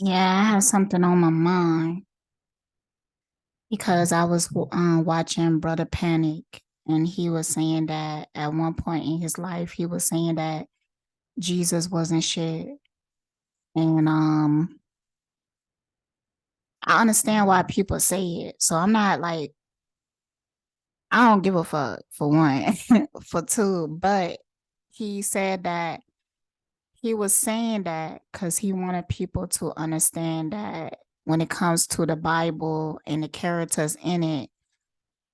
Yeah, I have something on my mind because I was watching Brother Panic, and he was saying that at one point in his life, he was saying that Jesus wasn't shit. And I understand why people say it. So I'm not like, I don't give a fuck for one, for two, but he said that he was saying that because he wanted people to understand that when it comes to the Bible and the characters in it,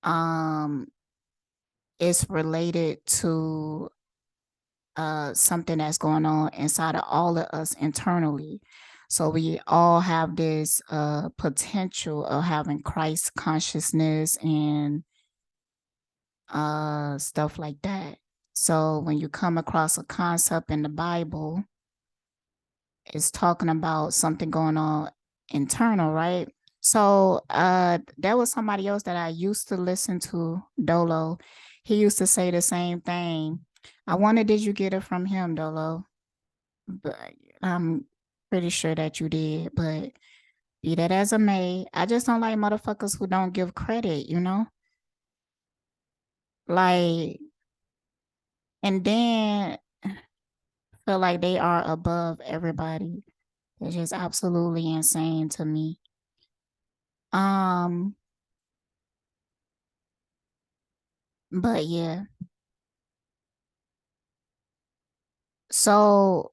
um it's related to something that's going on inside of all of us internally. So we all have this potential of having Christ consciousness and stuff like that. So when you come across a concept in the Bible, it's talking about something going on internal, right? So there was somebody else that I used to listen to, Dolo. He used to say the same thing. I wonder, did you get it from him, Dolo? But I'm pretty sure that you did. But be that as it may, I just don't like motherfuckers who don't give credit, you know? Like, and then feel like they are above everybody. It's just absolutely insane to me. Um, but yeah. So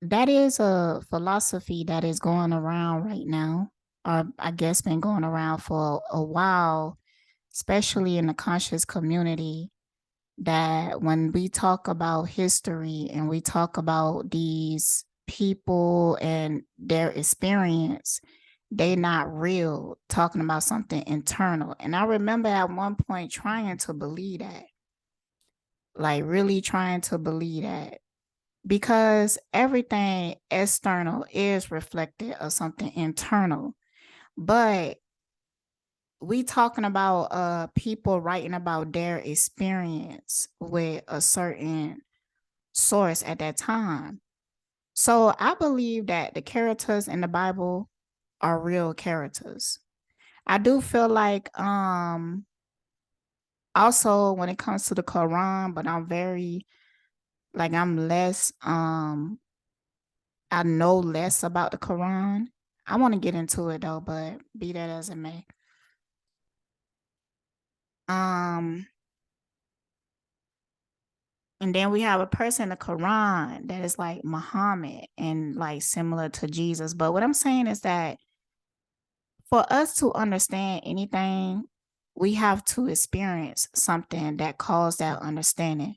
that is a philosophy that is going around right now, or I guess been going around for a while, especially in the conscious community, that when we talk about history and we talk about these people and their experience, they not real, talking about something internal. And I remember at one point trying to believe that, like really trying to believe that, because everything external is reflected of something internal. But we talking about people writing about their experience with a certain source at that time. So I believe that the characters in the Bible are real characters. I do feel like also when it comes to the Quran, but I'm very like I'm less I know less about the Quran. I want to get into it though, but be that as it may. Um, and then we have a person in the Quran that is like Muhammad and like similar to Jesus. But what I'm saying is that for us to understand anything, we have to experience something that caused that understanding.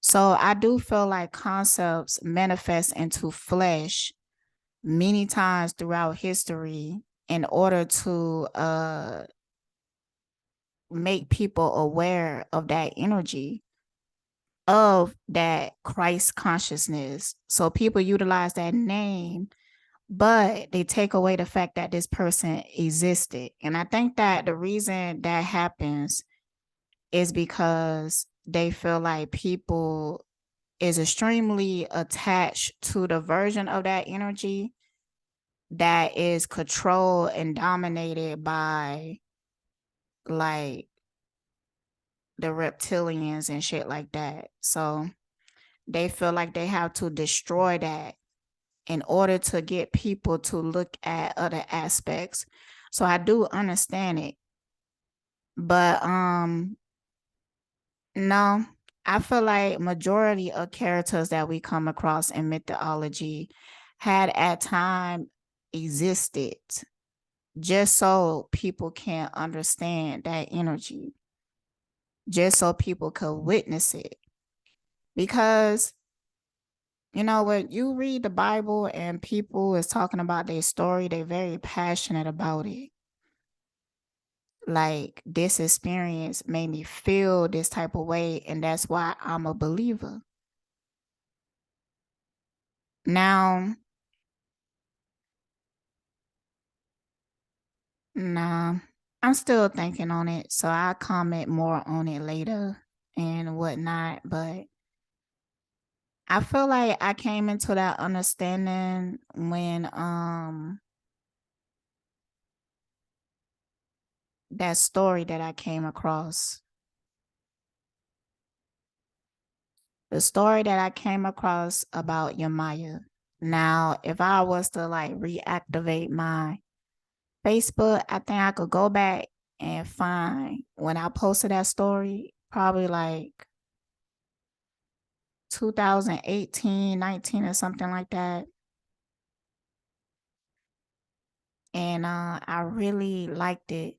So I do feel like concepts manifest into flesh many times throughout history in order to make people aware of that energy, of that Christ consciousness. So people utilize that name, but they take away the fact that this person existed. And I think that the reason that happens is because they feel like people is extremely attached to the version of that energy that is controlled and dominated by like the reptilians and shit like that. So they feel like they have to destroy that in order to get people to look at other aspects. So I do understand it. But no, I feel like majority of characters that we come across in mythology had at time existed just so people can understand that energy, just so people could witness it. Because when you read the Bible and people is talking about their story, they're very passionate about it. Like this experience made me feel this type of way, and that's why I'm a believer. Now, nah, I'm still thinking on it, so I'll comment more on it later and whatnot. But I feel like I came into that understanding when that story that I came across. The story that I came across about Yemaya. Now, if I was to like reactivate my Facebook, I think I could go back and find when I posted that story, probably like 2018, 19, or something like that. And I really liked it,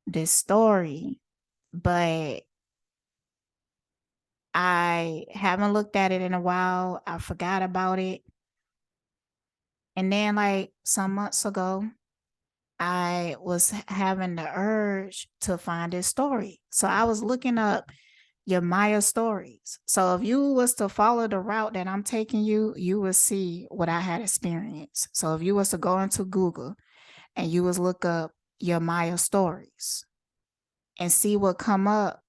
this story, but I haven't looked at it in a while. I forgot about it. And then, like some months ago, I was having the urge to find this story. So I was looking up your Maya stories. So if you was to follow the route that I'm taking you, you will see what I had experienced. So if you was to go into Google and you was look up your Maya stories and see what come up,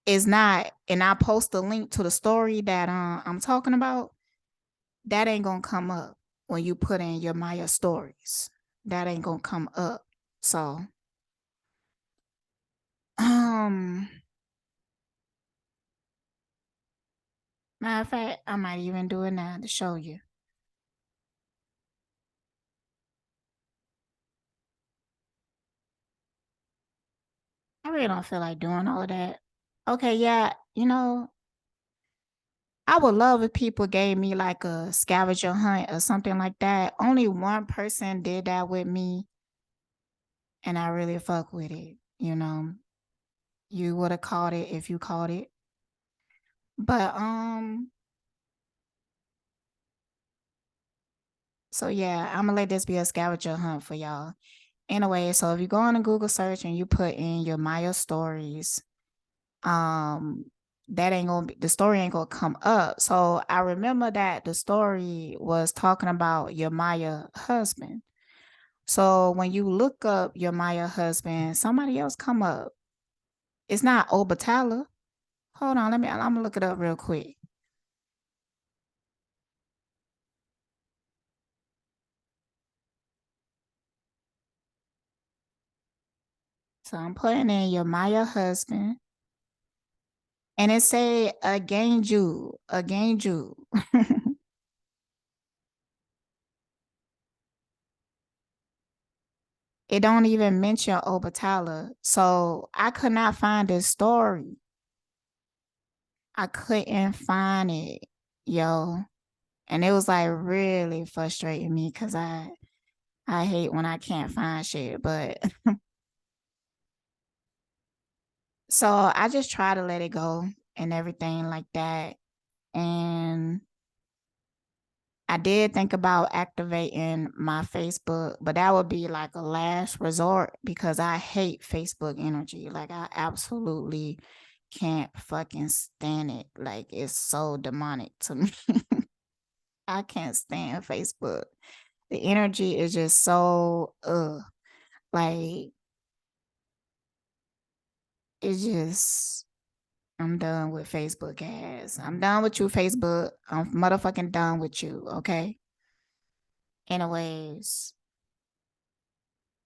is not, and I post a link to the story that I'm talking about, that ain't gonna come up when you put in your Maya stories. That ain't gonna come up. So um matter of fact, I might even do it now to show you. I really don't feel like doing all of that. Okay, yeah, I would love if people gave me like a scavenger hunt or something like that. Only one person did that with me, and I really fuck with it. You would have caught it if you caught it. But so yeah, I'm gonna let this be a scavenger hunt for y'all. Anyway, so if you go on a Google search and you put in your Maya stories, um, that ain't gonna be, the story ain't gonna come up. So I remember that the story was talking about your Maya husband. So when you look up your Maya husband, somebody else come up. It's not Obatala. Hold on, I'm gonna look it up real quick. So I'm putting in your Maya husband, and it say a Ganju. It don't even mention Obatala. So I could not find this story. I couldn't find it, yo. And it was like really frustrating me because I hate when I can't find shit. But so I just try to let it go and everything like that. And I did think about activating my Facebook, but that would be like a last resort because I hate Facebook energy. Like I absolutely can't fucking stand it. Like it's so demonic to me. I can't stand Facebook. The energy is just so like it's just I'm done with Facebook ads. I'm done with you, Facebook. I'm motherfucking done with you, okay? Anyways,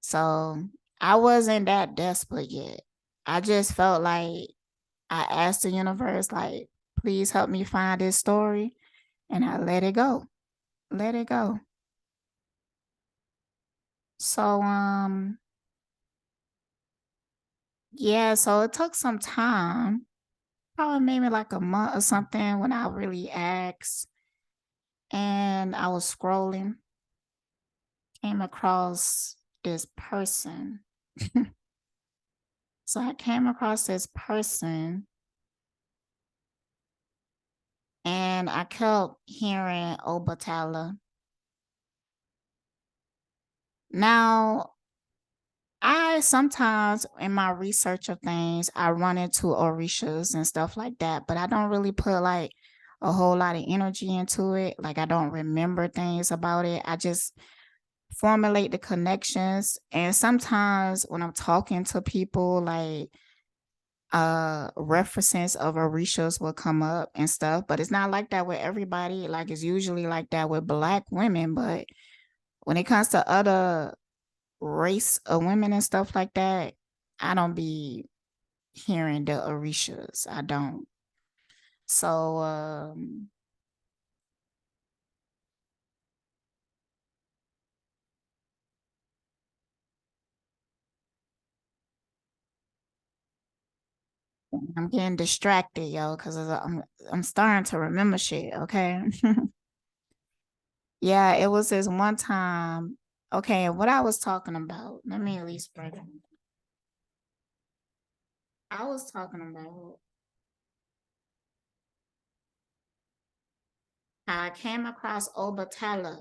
so I wasn't that desperate yet. I just felt like I asked the universe, like, please help me find this story. And I let it go. Let it go. So yeah, so it took some time. Probably maybe like a month or something when I really asked. And I was scrolling, came across this person. So I came across this person and I kept hearing Obatala. Now, I sometimes in my research of things, I run into Orishas and stuff like that, but I don't really put like a whole lot of energy into it. Like I don't remember things about it. I just formulate the connections. And sometimes when I'm talking to people, like references of Orishas will come up and stuff, but it's not like that with everybody. Like it's usually like that with black women, but when it comes to other race of women and stuff like that, I don't be hearing the Orishas. I don't. So I'm getting distracted, yo, because I'm starting to remember shit. Okay. Yeah, it was this one time. Okay, what I was talking about. Let me at least break it. I was talking about how I came across Obatala.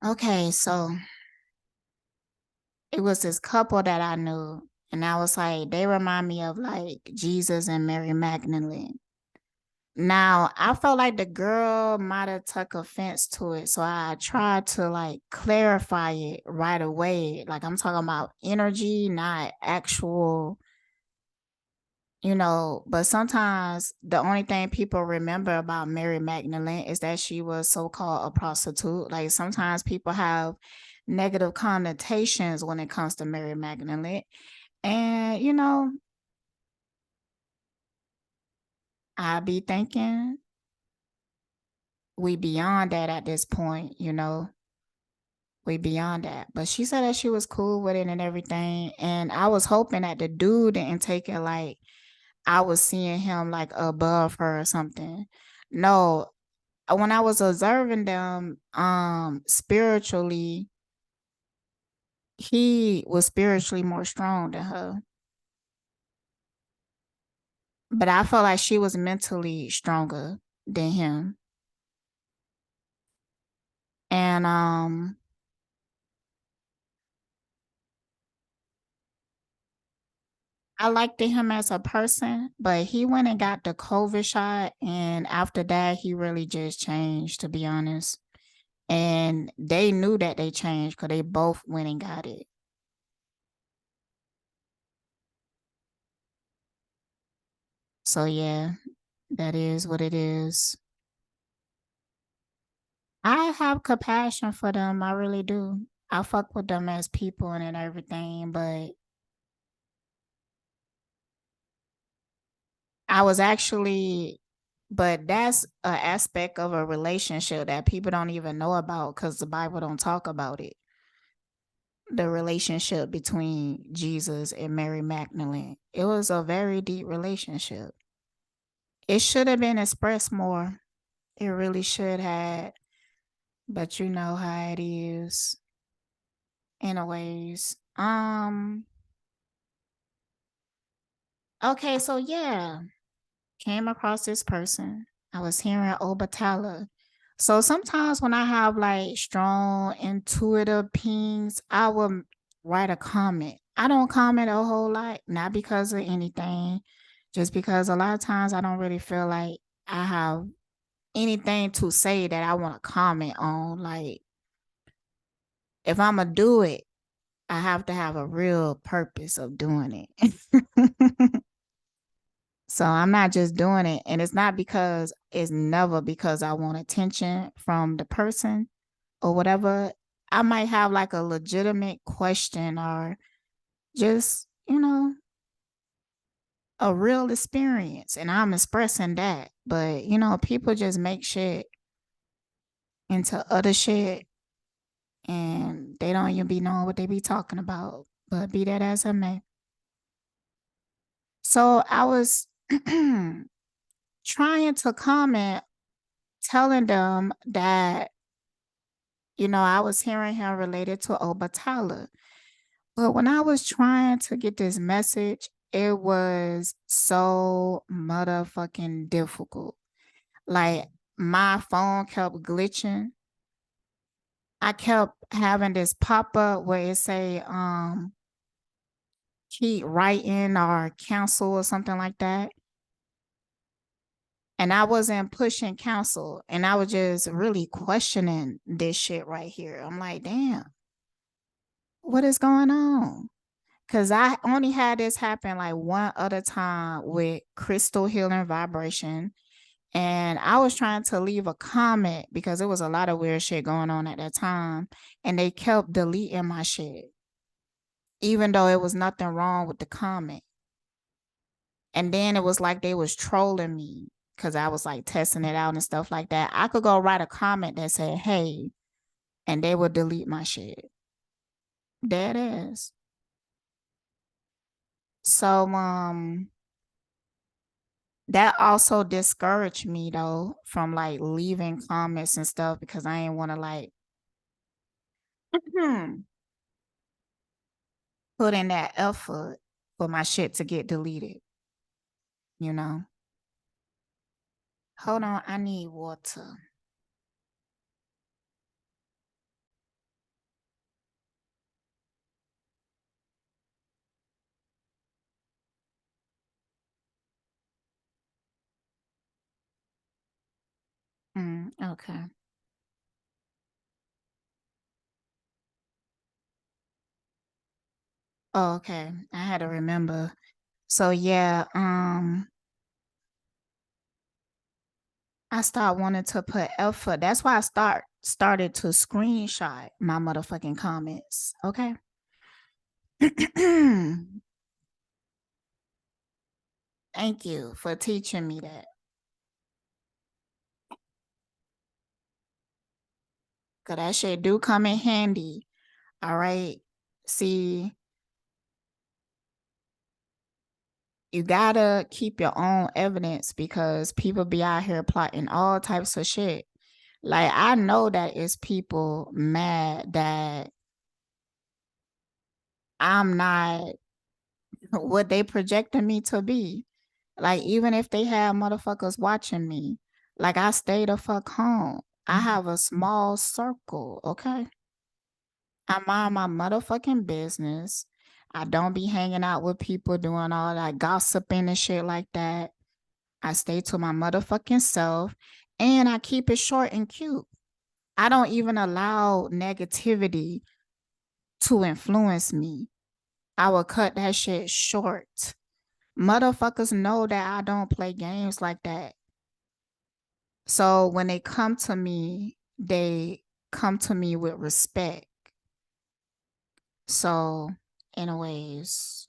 Okay, so it was this couple that I knew, and I was like, they remind me of like Jesus and Mary Magdalene. Now, I felt like the girl might have took offense to it, so I tried to like clarify it right away. Like I'm talking about energy, not actual, but sometimes the only thing people remember about Mary Magdalene is that she was so-called a prostitute. Like sometimes people have negative connotations when it comes to Mary Magdalene. And, I be thinking we beyond that at this point, we beyond that. But she said that she was cool with it and everything. And I was hoping that the dude didn't take it like I was seeing him like above her or something. No, when I was observing them spiritually, he was spiritually more strong than her. But I felt like she was mentally stronger than him. And I liked him as a person, but he went and got the COVID shot, and after that, he really just changed, to be honest. And they knew that they changed because they both went and got it. So yeah, that is what it is. I have compassion for them. I really do. I fuck with them as people and everything, but I was actually, but that's an aspect of a relationship that people don't even know about because the Bible don't talk about it. The relationship between Jesus and Mary Magdalene. It was a very deep relationship. It should have been expressed more. It really should have, but you know how it is. Anyways, okay, so yeah, came across this person. I was hearing Obatala. So sometimes when I have like strong intuitive pings, I will write a comment. I don't comment a whole lot, not because of anything, just because a lot of times I don't really feel like I have anything to say that I want to comment on. Like if I'm gonna do it, I have to have a real purpose of doing it. So I'm not just doing it. And it's not because it's never because I want attention from the person or whatever. I might have like a legitimate question or just, a real experience. And I'm expressing that. But, people just make shit into other shit and they don't even be knowing what they be talking about. But be that as it may. So I was trying to comment, telling them that I was hearing him related to Obatala. But when I was trying to get this message, it was so motherfucking difficult. Like my phone kept glitching. I kept having this pop up where it say keep writing or cancel or something like that. And I wasn't pushing counsel, and I was just really questioning this shit right here. I'm like, damn, what is going on? Cause I only had this happen like one other time with crystal healing vibration. And I was trying to leave a comment because there was a lot of weird shit going on at that time. And they kept deleting my shit, even though it was nothing wrong with the comment. And then it was like they was trolling me because I was like testing it out and stuff like that. I could go write a comment that said, hey, and they would delete my shit. Dead ass. So that also discouraged me though from like leaving comments and stuff because I didn't want to like put in that effort for my shit to get deleted, you know? Hold on, I need water. Okay. Oh, okay. I had to remember. So yeah, I start wanting to put effort. That's why I started to screenshot my motherfucking comments. Okay. Thank you for teaching me that. Cause that shit do come in handy. All right. See, you gotta keep your own evidence because people be out here plotting all types of shit. Like I know that it's people mad that I'm not what they projecting me to be. Like even if they have motherfuckers watching me, like I stay the fuck home. I have a small circle, okay? I mind my motherfucking business. I don't be hanging out with people doing all that gossiping and shit like that. I stay to my motherfucking self and I keep it short and cute. I don't even allow negativity to influence me. I will cut that shit short. Motherfuckers know that I don't play games like that. So when they come to me with respect. So, anyways,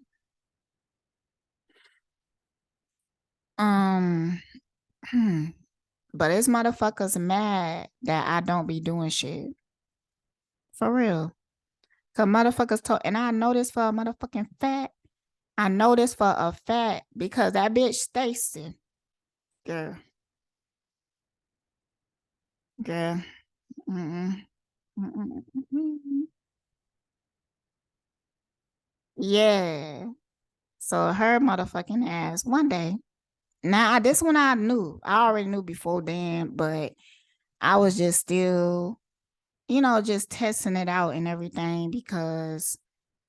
um, but it's motherfuckers mad that I don't be doing shit for real. Cause motherfuckers told, and I know this for a motherfucking fact. I know this for a fact because that bitch Stacy, girl, girl, mm-mm, mm-mm, mm-mm. Yeah. So her motherfucking ass one day. Now this one I knew. I already knew before then, but I was just still, just testing it out and everything because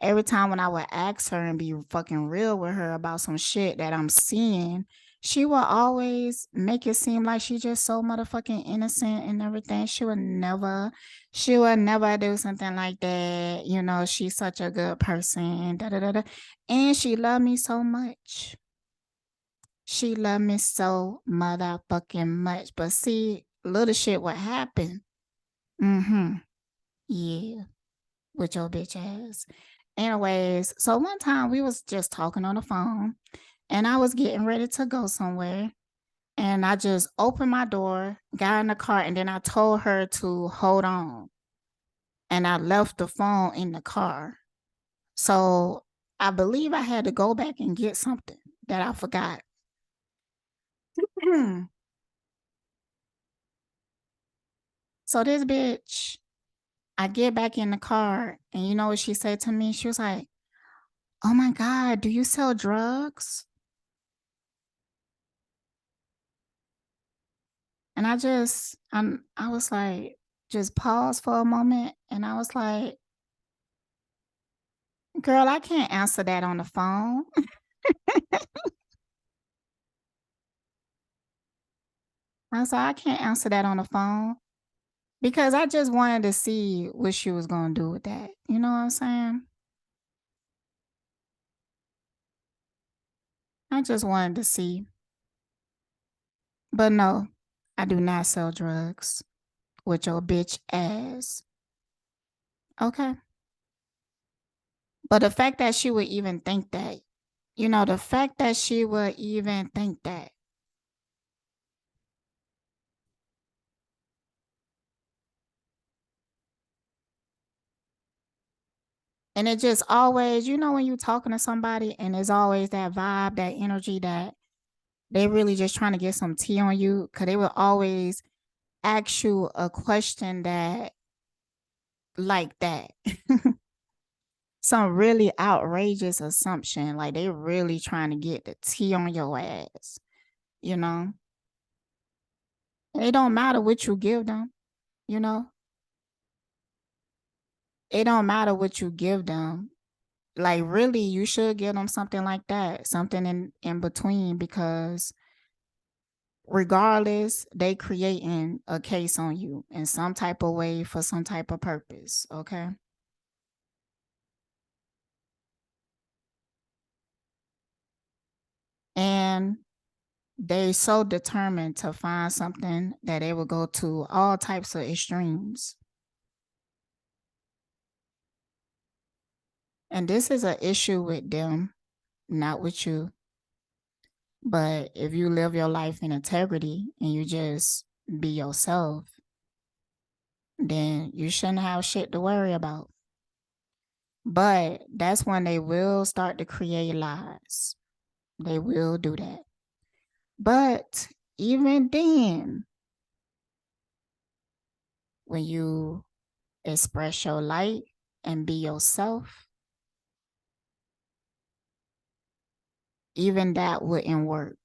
every time when I would ask her and be fucking real with her about some shit that I'm seeing, she would always make it seem like she just so motherfucking innocent and everything. She would never do something like that. She's such a good person. Da, da, da, da. And she loved me so much. She loved me so motherfucking much. But see, little shit would happen. Mm-hmm. Yeah. With your bitch ass. Anyways, so one time we was just talking on the phone and I was getting ready to go somewhere. And I just opened my door, got in the car, and then I told her to hold on. And I left the phone in the car. So I believe I had to go back and get something that I forgot. So this bitch, I get back in the car, and you know what she said to me? She was like, "Oh my God, do you sell drugs?" And I was like, just pause for a moment. And I was like, Girl, I can't answer that on the phone. I said, I can't answer that on the phone because I just wanted to see what she was gonna do with that. You know what I'm saying? I just wanted to see. But no, I do not sell drugs with your bitch ass. Okay. But the fact that she would even think that, the fact that she would even think that. And it just always, when you're talking to somebody and there's always that vibe, that energy that they really just trying to get some tea on you. Cause they will always ask you a question that like that. Some really outrageous assumption. Like they really trying to get the tea on your ass, you know? It don't matter what you give them, you know? It don't matter what you give them. Like really, you should give them something like that, something in between, because regardless, they creating a case on you in some type of way for some type of purpose. Okay. And they so determined to find something that they will go to all types of extremes. And this is an issue with them, not with you. But if you live your life in integrity and you just be yourself, then you shouldn't have shit to worry about. But that's when they will start to create lies. They will do that. But even then, when you express your light and be yourself, even that wouldn't work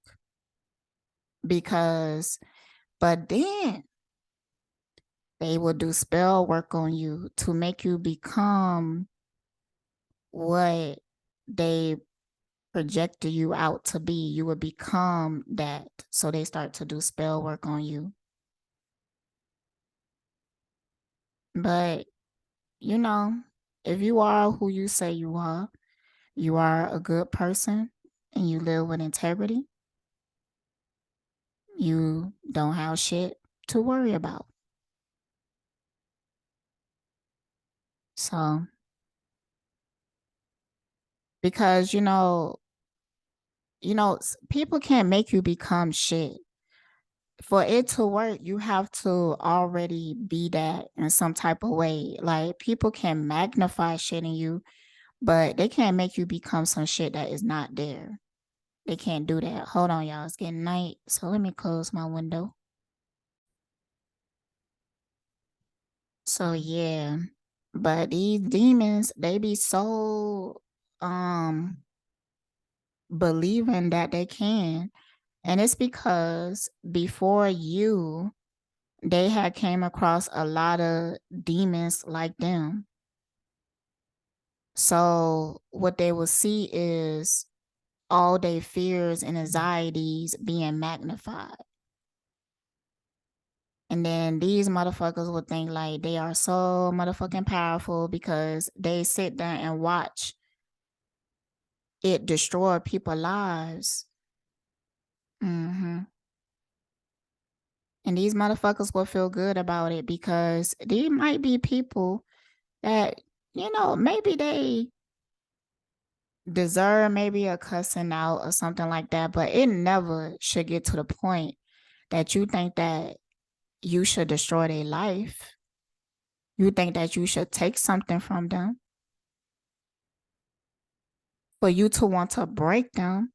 because, but then they will do spell work on you to make you become what they projected you out to be. You will become that. So they start to do spell work on you. But, you know, if you are who you are a good person and you live with integrity, you don't have shit to worry about. So, because people can't make you become shit. For it to work, you have to already be that in some type of way. Like people can magnify shit in you, but they can't make you become some shit that is not there. They can't do that. Hold on, y'all. It's getting night. So let me close my window. So yeah. But these demons, they be so believing that they can. And it's because before you, they had came across a lot of demons like them. So what they will see is all their fears and anxieties being magnified. And then these motherfuckers would think like they are so motherfucking powerful because they sit there and watch it destroy people's lives. Hmm. And these motherfuckers will feel good about it because there might be people that, maybe they deserve maybe a cussing out or something like that, but it never should get to the point that you think that you should destroy their life. You think that you should take something from them for you to want to break them.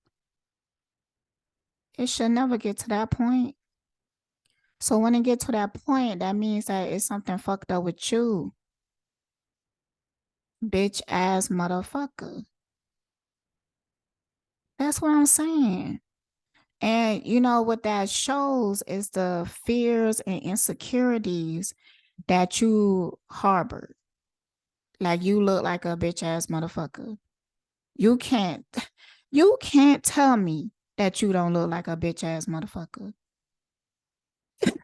It should never get to that point. So when it get to that point, that means that it's something fucked up with you, bitch ass motherfucker. That's what I'm saying. And what that shows is the fears and insecurities that you harbor. Like you look like a bitch ass motherfucker. You can't you can't tell me that you don't look like a bitch ass motherfucker.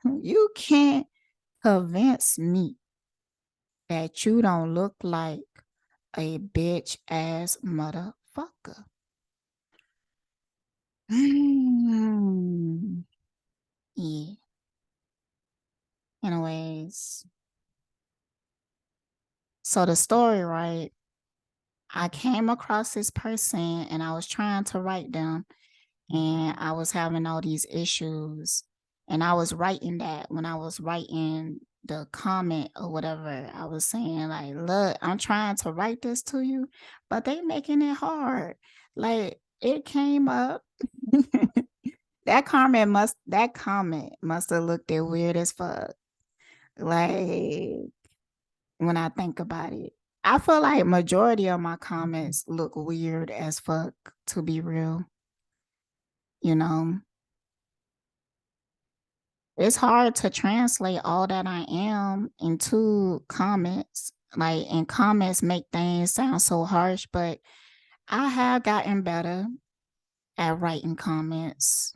You can't convince me that you don't look like a bitch ass motherfucker. Mm, yeah. Anyways, so the story, right? I came across this person and I was trying to write them and I was having all these issues. And I was writing that when I was writing the comment or whatever, I was saying, like, look, I'm trying to write this to you, but they making it hard. Like it came up. That comment must have looked it weird as fuck. Like when I think about it. I feel like majority of my comments look weird as fuck, to be real. You know, it's hard to translate all that I am into comments. Like, and comments make things sound so harsh, but I have gotten better at writing comments,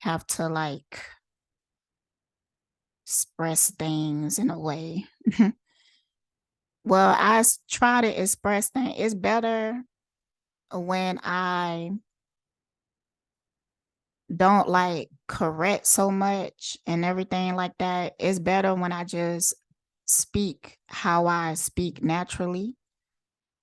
have to like express things in a way. Well, try to express things. It's better when I don't like correct so much and everything like that. It's better when I just speak how I speak naturally.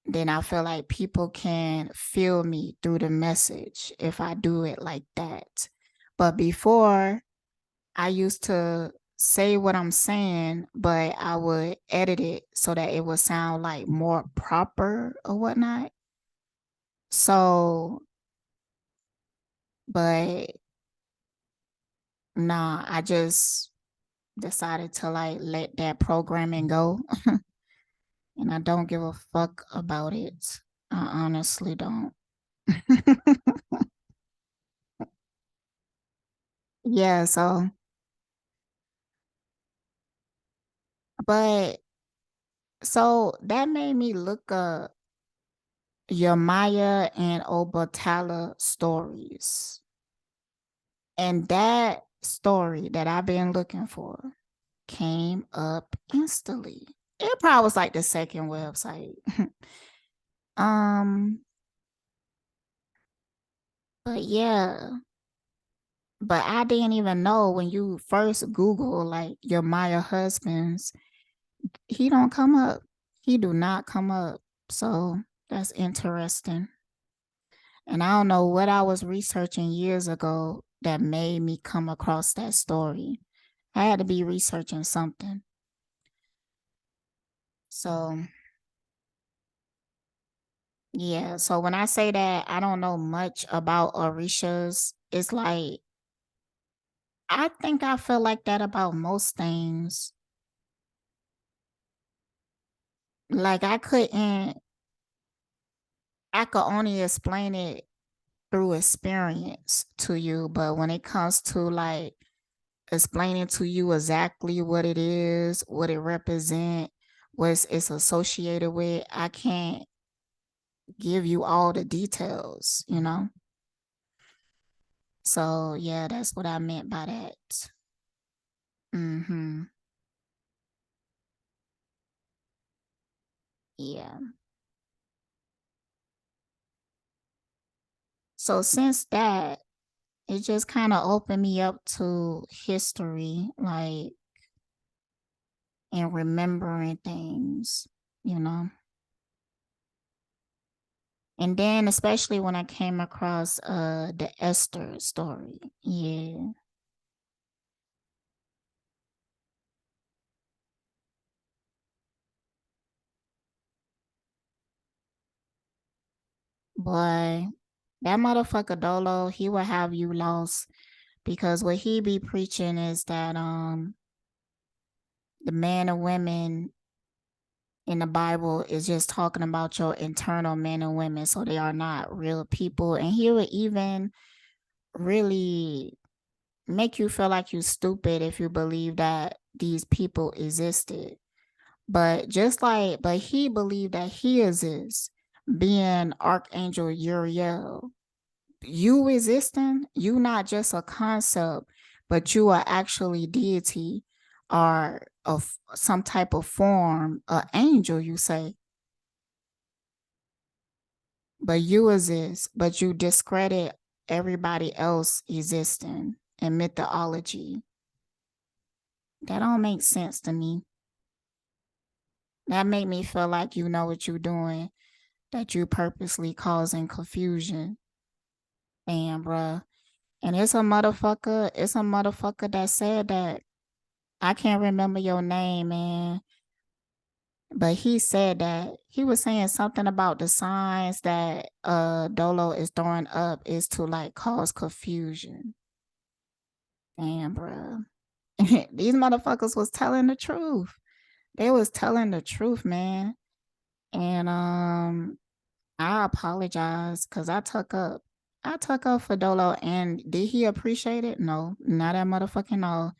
Then I feel like people can feel me through the message if I do it like that. But before, I used to say what I'm saying, but I would edit it so that it would sound like more proper or whatnot. So, but nah, I just decided to like let that programming go and I don't give a fuck about it. I honestly don't. Yeah, so but so that made me look up Yemaya and Obatala stories. And that story that I've been looking for came up instantly. It probably was like the second website. um, but yeah, but I didn't even know when you first Google like your Maya husbands, he don't come up. He do not come up. So that's interesting. And I don't know what I was researching years ago that made me come across that story. I had to be researching something. So yeah, so when I say that I don't know much about Orishas, it's like I think I feel like that about most things. Like I could only explain it through experience to you, but when it comes to like explaining to you exactly what it is, what it represents, what it's associated with, I can't give you all the details. So yeah, that's what I meant by that. Mm-hmm. Yeah. So since that, it just kind of opened me up to history, like and remembering things. And then especially when I came across the Esther story. Yeah. Boy, that motherfucker Dolo, he will have you lost because what he be preaching is that the man and women in the Bible is just talking about your internal men and women, so they are not real people. And he would even really make you feel like you stupid if you believe that these people existed. But just like, but he believed that he is this being Archangel Uriel. You existing, you not just a concept, but you are actually deity or of some type of form, an angel, you say. But you exist, but you discredit everybody else existing in mythology. That don't make sense to me. That make me feel like you know what you're doing, that you purposely causing confusion. Damn, bruh. And it's a motherfucker that said that. I can't remember your name, man. But he said that he was saying something about the signs that Dolo is throwing up is to like cause confusion. Damn, bro. These motherfuckers was telling the truth. They was telling the truth, man. And I apologize because I took up. I took up for Dolo, and did he appreciate it? No, not at motherfucking all.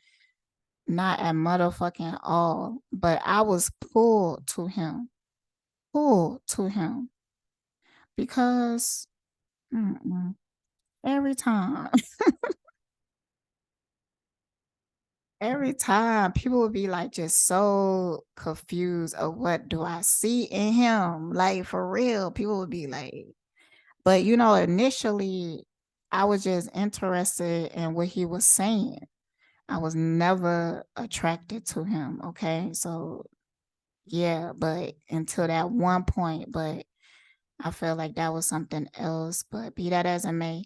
Not at motherfucking all. But I was pulled to him. Pulled to him because mm-mm, every time, every time people would be like just so confused of what do I see in him? Like for real, people would be like, but initially I was just interested in what he was saying. I was never attracted to him. Okay. So yeah, but until that one point, but I feel like that was something else. But be that as it may.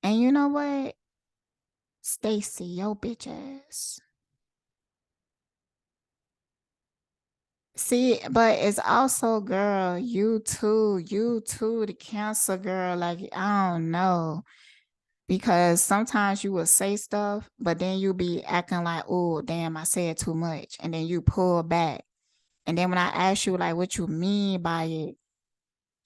And you know what? Stacy, yo bitch ass. See, but it's also, girl, you too, the cancer girl. Like, I don't know. Because sometimes you will say stuff, but then you be acting like, oh, damn, I said too much. And then you pull back. And then when I ask you, like, what you mean by it,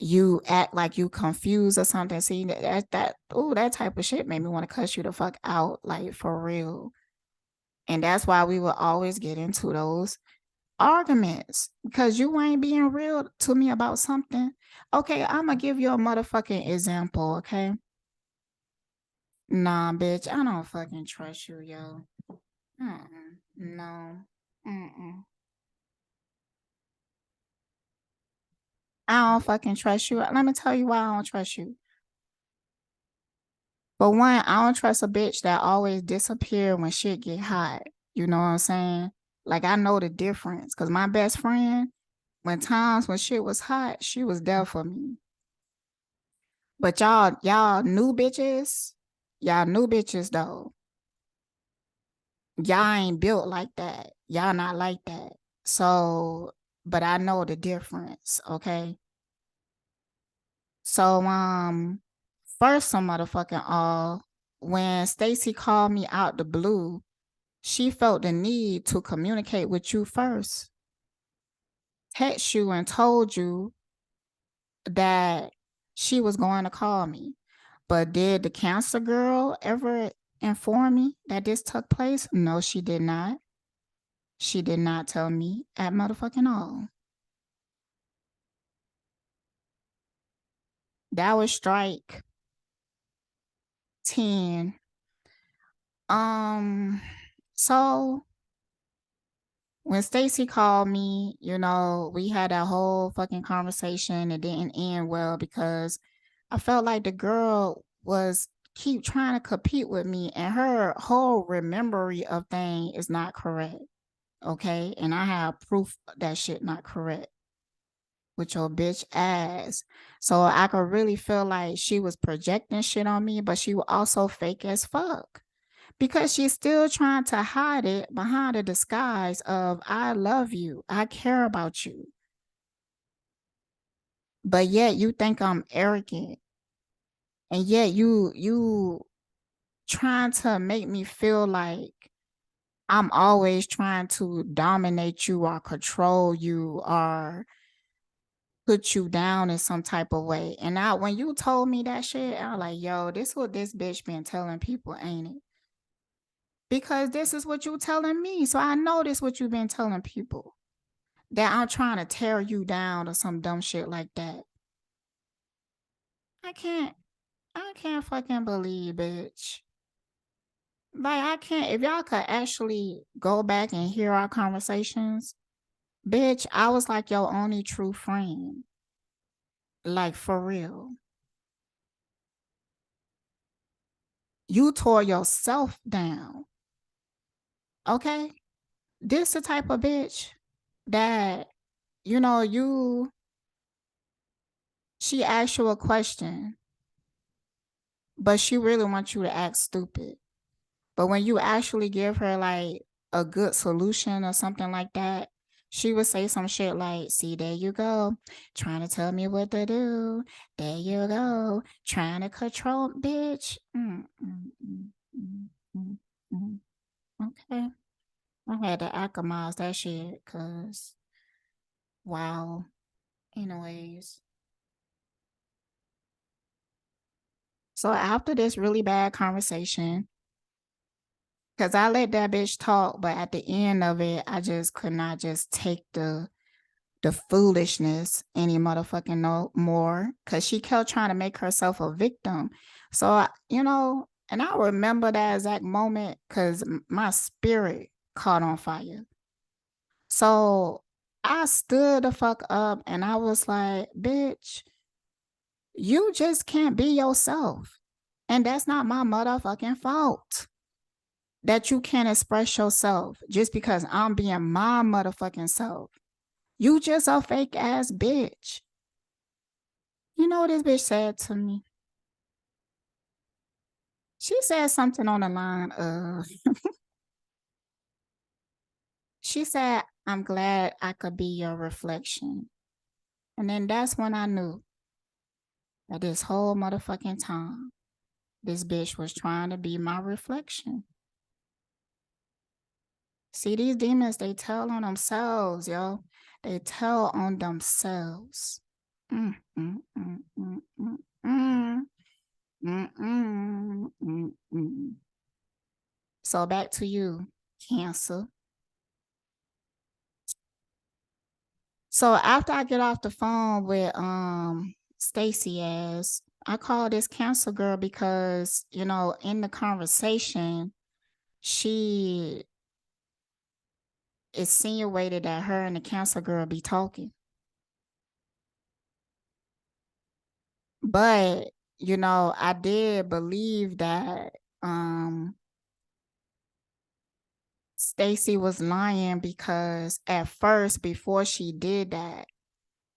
you act like you confused or something. See, that type of shit made me want to cuss you the fuck out, like, for real. And that's why we will always get into those arguments because you ain't being real to me about something. Okay, I'm gonna give you a motherfucking example, okay? Nah, bitch, I don't fucking trust you, yo. No. Mm-mm. I don't fucking trust you. Let me tell you why I don't trust you. For one, I don't trust a bitch that always disappear when shit get hot. You know what I'm saying? Like I know the difference. Cause my best friend, when shit was hot, she was there for me. But y'all new bitches though. Y'all ain't built like that. Y'all not like that. So, but I know the difference, okay? So, first some motherfucking all, when Stacy called me out the blue, she felt the need to communicate with you first, text you and told you that she was going to call me. But did the cancer girl ever inform me that this took place? No, she did not. She did not tell me at motherfucking all. That was strike 10. Um, so when Stacy called me, we had a whole fucking conversation. It didn't end well because I felt like the girl was keep trying to compete with me and her whole memory of thing is not correct. Okay. And I have proof that shit not correct with your bitch ass. So I could really feel like she was projecting shit on me, but she was also fake as fuck. Because she's still trying to hide it behind the disguise of I love you. I care about you. But yet you think I'm arrogant. And yet you trying to make me feel like I'm always trying to dominate you or control you or put you down in some type of way. And now when you told me that shit, I was like, yo, this what this bitch been telling people, ain't it? because this is what you telling me. So I know this what you've been telling people. That I'm trying to tear you down or some dumb shit like that. I can't I can't fucking believe, bitch. Like I can't if y'all could actually go back and hear our conversations, bitch, I was like your only true friend. Like for real. You tore yourself down. Okay? This the type of bitch that, you she asks you a question, but she really wants you to act stupid. But when you actually give her like a good solution or something like that, she would say some shit like, see, there you go, trying to tell me what to do. There you go, trying to control, bitch. Mm, mm, mm. Okay. I had to acromatize that shit because, wow. Anyways. So after this really bad conversation, because I let that bitch talk, but at the end of it, I just could not just take the foolishness any motherfucking no more because she kept trying to make herself a victim. So, and I remember that exact moment because my spirit caught on fire. So I stood the fuck up and I was like, bitch, you just can't be yourself. And that's not my motherfucking fault that you can't express yourself just because I'm being my motherfucking self. You just a fake ass bitch. You know what this bitch said to me? She said something on the line of, she said, I'm glad I could be your reflection. And then that's when I knew that this whole motherfucking time, this bitch was trying to be my reflection. See, these demons, they tell on themselves, yo. They tell on themselves. Mm, mm, mm, mm, mm, mm, mm, mm, mm, mm. So back to you, Cancer. So after I get off the phone with Stacy ass, I call this Cancer girl because, in the conversation, she insinuated that her and the Cancer girl be talking. But, I did believe that Stacy was lying because at first, before she did that,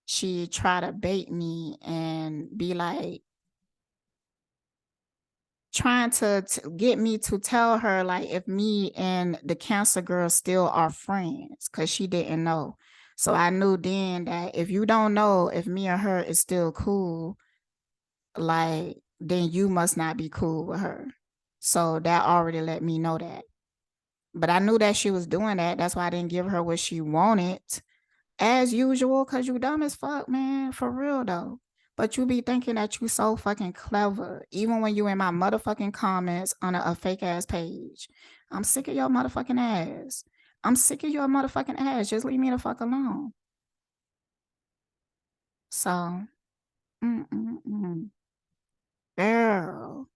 she tried to bait me and be like trying to get me to tell her like if me and the Cancer girl still are friends because she didn't know. So I knew then that if you don't know if me or her is still cool, like then you must not be cool with her. So that already let me know that. But I knew that she was doing that. That's why I didn't give her what she wanted. As usual, cause you dumb as fuck, man. For real though. But you be thinking that you so fucking clever, even when you in my motherfucking comments on a fake ass page. I'm sick of your motherfucking ass. I'm sick of your motherfucking ass. Just leave me the fuck alone. So, mm-mm-mm. Girl.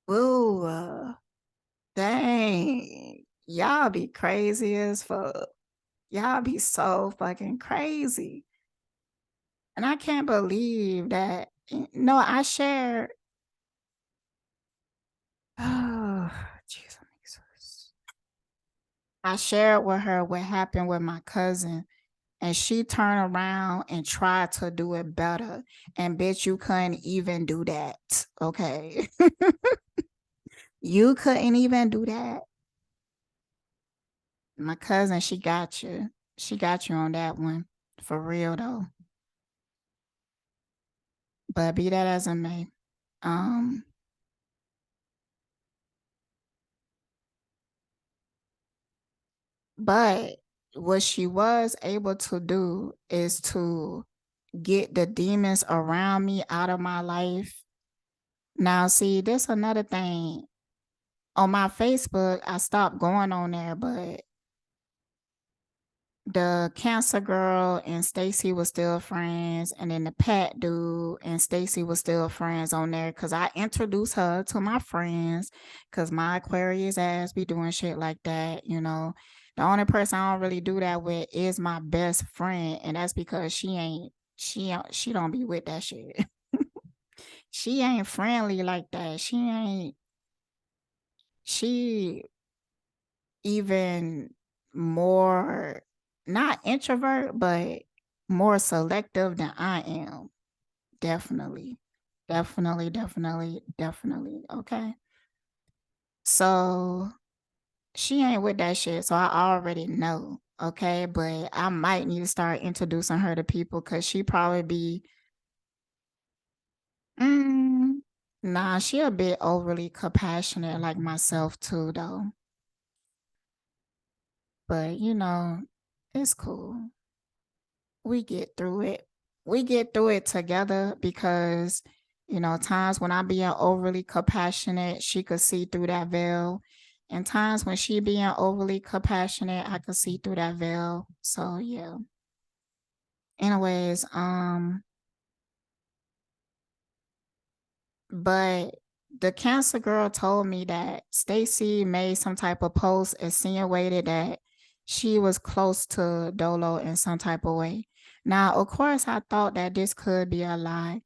Ooh, dang. Y'all be crazy as fuck. Y'all be so fucking crazy. And I can't believe that. No, I shared. Oh, Jesus. I shared with her what happened with my cousin, and she turned around and tried to do it better. And bitch, you couldn't even do that. Okay. You couldn't even do that. My cousin, she got you. She got you on that one. For real though. But be that as it may. Um, but what she was able to do is to get the demons around me out of my life. Now, see, this another thing. On my Facebook, I stopped going on there, but the cancer girl and Stacy was still friends, and then the Pat dude and Stacy was still friends on there because I introduced her to my friends because my Aquarius ass be doing shit like that, you know. The only person I don't really do that with is my best friend, and that's because she don't be with that shit. She ain't friendly like that. She even more not introvert, but more selective than I am. Definitely. Definitely, definitely, definitely. Okay. So she ain't with that shit. So I already know. Okay. But I might need to start introducing her to people because she probably be, mm, nah, she a bit overly compassionate like myself too, though. But it's cool. We get through it. We get through it together because, times when I being overly compassionate, she could see through that veil. And times when she being overly compassionate, I could see through that veil. So yeah. Anyways, but the cancer girl told me that Stacy made some type of post insinuated that she was close to Dolo in some type of way. Now, of course, I thought that this could be a lie,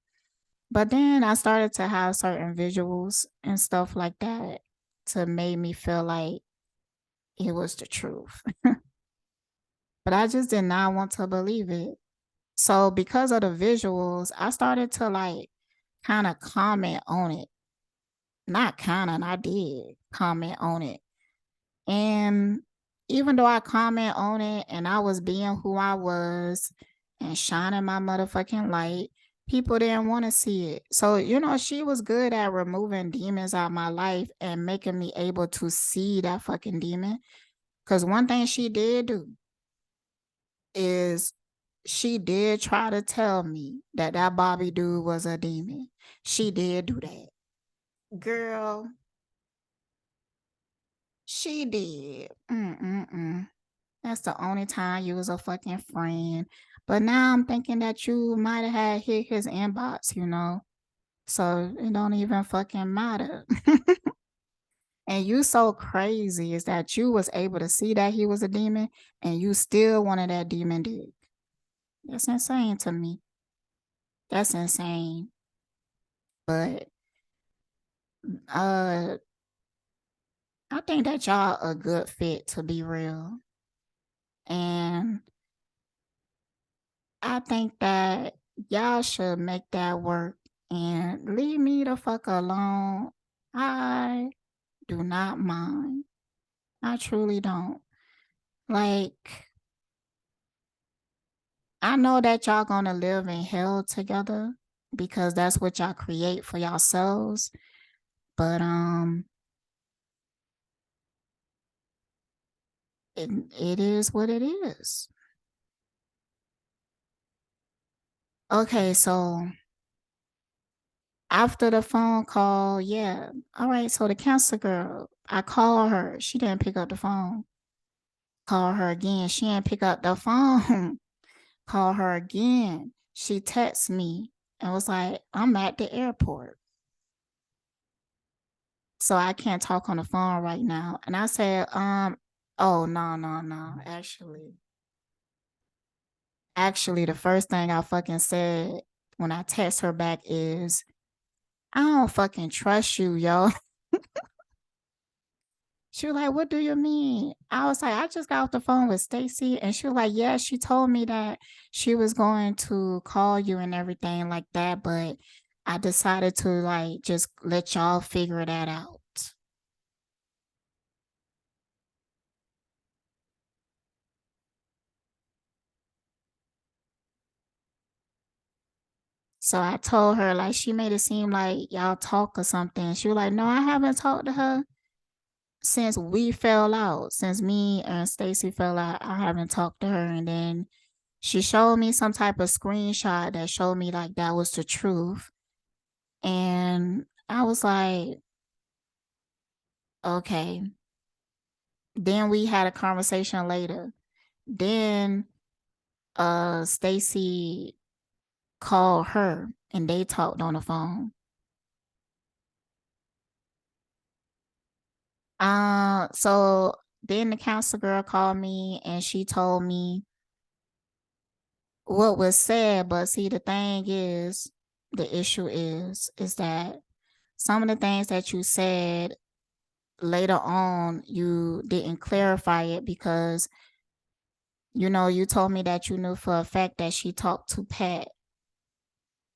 but then I started to have certain visuals and stuff like that to make me feel like it was the truth. But I just did not want to believe it. So because of the visuals, I started to like kind of comment on it. Not kind of, I did comment on it. And even though I comment on it and I was being who I was and shining my motherfucking light, people didn't want to see it. So, she was good at removing demons out of my life and making me able to see that fucking demon. Because one thing she did do is she did try to tell me that that Bobby dude was a demon. She did do that. Girl, she did. Mm-mm-mm. That's the only time you was a fucking friend. But now I'm thinking that you might have had hit his inbox, So it don't even fucking matter. And you so crazy is that you was able to see that he was a demon and you still wanted that demon dick. That's insane to me. That's insane. But uh I think that y'all a good fit to be real. And I think that y'all should make that work and leave me the fuck alone. I do not mind. I truly don't. Like, I know that y'all gonna live in hell together because that's what y'all create for yourselves. But it is what it is. Okay, so after the phone call, yeah. All right, so the cancer girl, I call her. She didn't pick up the phone. Call her again. She didn't pick up the phone. Call her again. She texts me and was like, I'm at the airport. So I can't talk on the phone right now. And I said, oh no, no, no. Actually, the first thing I fucking said when I text her back is, I don't fucking trust you, yo. She was like, "What do you mean?" I was like, "I just got off the phone with Stacy," and she was like, "Yeah, she told me that she was going to call you and everything like that, but I decided to like just let y'all figure that out." So I told her like she made it seem like y'all talk or something. She was like, "No, I haven't talked to her since we fell out. Since me and Stacy fell out, I haven't talked to her." And then she showed me some type of screenshot that showed me like that was the truth. And I was like, okay. Then we had a conversation later. Then Stacy called her and they talked on the phone. So then the counselor girl called me and she told me what was said, but see the thing is, the issue is that some of the things that you said later on you didn't clarify it because you told me that you knew for a fact that she talked to Pat.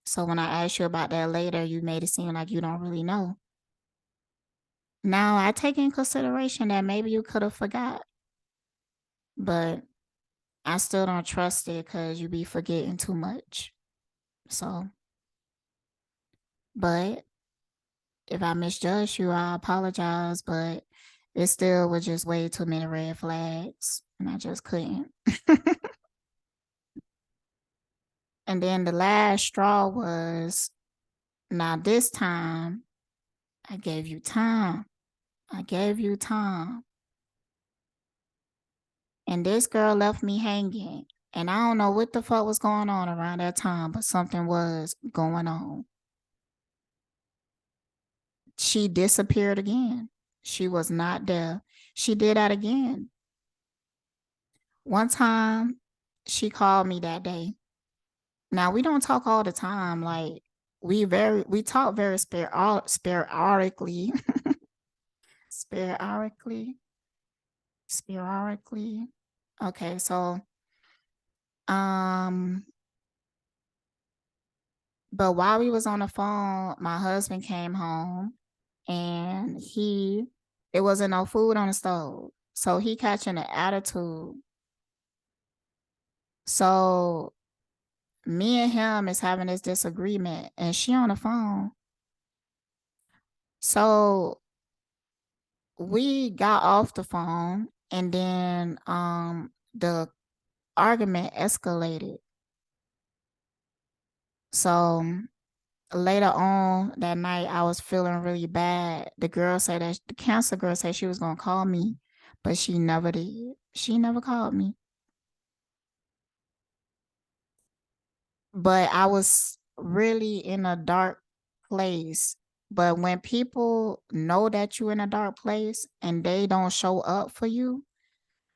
So when I asked you about that later, you made it seem like you don't really know. Now I take in consideration that maybe you could have forgot, but I still don't trust it because you be forgetting too much. So, but if I misjudged you, I apologize, but it still was just way too many red flags and I just couldn't. And then the last straw was, now this time I gave you time. I gave you time. And this girl left me hanging. And I don't know what the fuck was going on around that time, but something was going on. She disappeared again. She was not there. She did that again. One time, she called me that day. Now we don't talk all the time. Like we talk very sporadically, sporadically, sporadically. Okay, so um, but while we was on the phone, my husband came home and it wasn't no food on the stove. So he catching an attitude. So me and him is having this disagreement and she on the phone. So we got off the phone and then the argument escalated. So later on that night I was feeling really bad. The cancer girl said she was gonna call me, but she never did. She never called me. But I was really in a dark place. But when people know that you're in a dark place and they don't show up for you,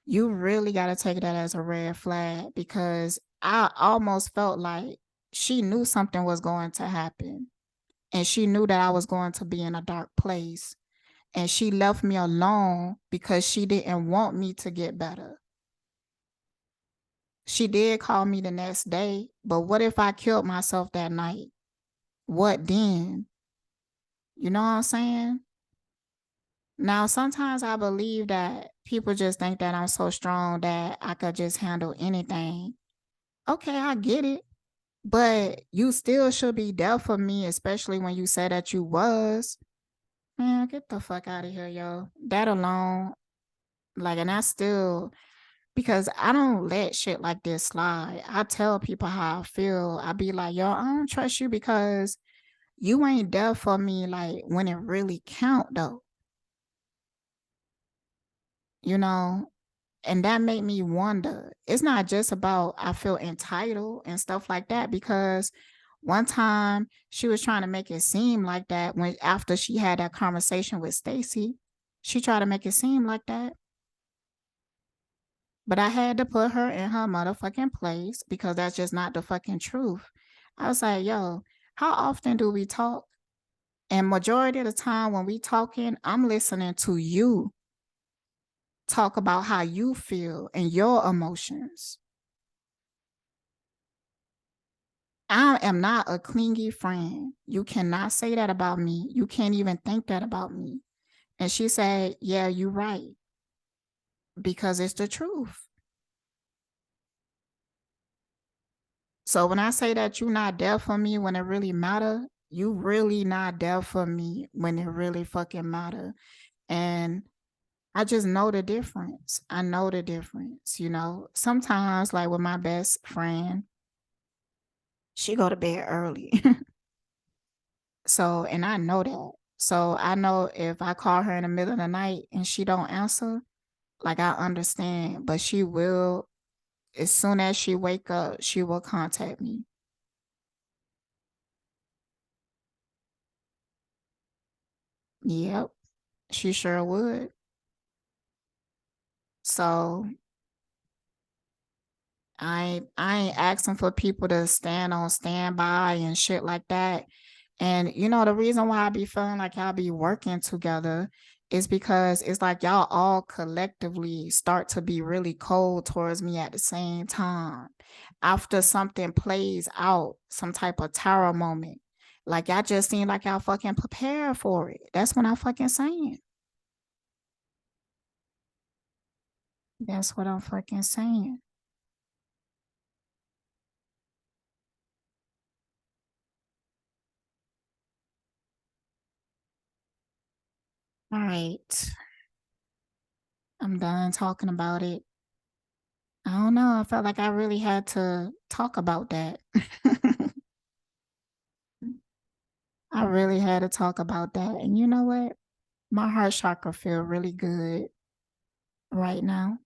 you really got to take that as a red flag because I almost felt like she knew something was going to happen and she knew that I was going to be in a dark place and she left me alone because she didn't want me to get better. She did call me the next day, but what if I killed myself that night? What then? You know what I'm saying? Now, sometimes I believe that people just think that I'm so strong that I could just handle anything. Okay, I get it. But you still should be there for me, especially when you said that you was. Man, get the fuck out of here, yo. That alone, like, and I still, because I don't let shit like this slide. I tell people how I feel. I be like, yo, I don't trust you because you ain't there for me, like, when it really count, though. You know, and that made me wonder. It's not just about I feel entitled and stuff like that because one time she was trying to make it seem like that when after she had that conversation with Stacy, she tried to make it seem like that. But I had to put her in her motherfucking place because that's just not the fucking truth. I was like, yo, how often do we talk? And majority of the time when we talking, I'm listening to you talk about how you feel and your emotions. I am not a clingy friend. You cannot say that about me. You can't even think that about me. And she said, yeah, you're right. Because it's the truth. So when I say that you're not there for me when it really matter, you really not there for me when it really fucking matter. And I just know the difference. I know the difference, you know. Sometimes, like with my best friend, she go to bed early. So, and I know that. So I know if I call her in the middle of the night and she don't answer, like I understand, but she will, as soon as she wake up, she will contact me. Yep, she sure would. So I ain't asking for people to stand on standby and shit like that. And you know, the reason why I be feeling like y'all be working together is because it's like y'all all collectively start to be really cold towards me at the same time. After something plays out, some type of terror moment. Like y'all just seem like y'all fucking prepared for it. That's what I'm fucking saying. That's what I'm fucking saying. All right. I'm done talking about it. I don't know. I felt like I really had to talk about that. I really had to talk about that. And you know what? My heart chakra feel really good right now.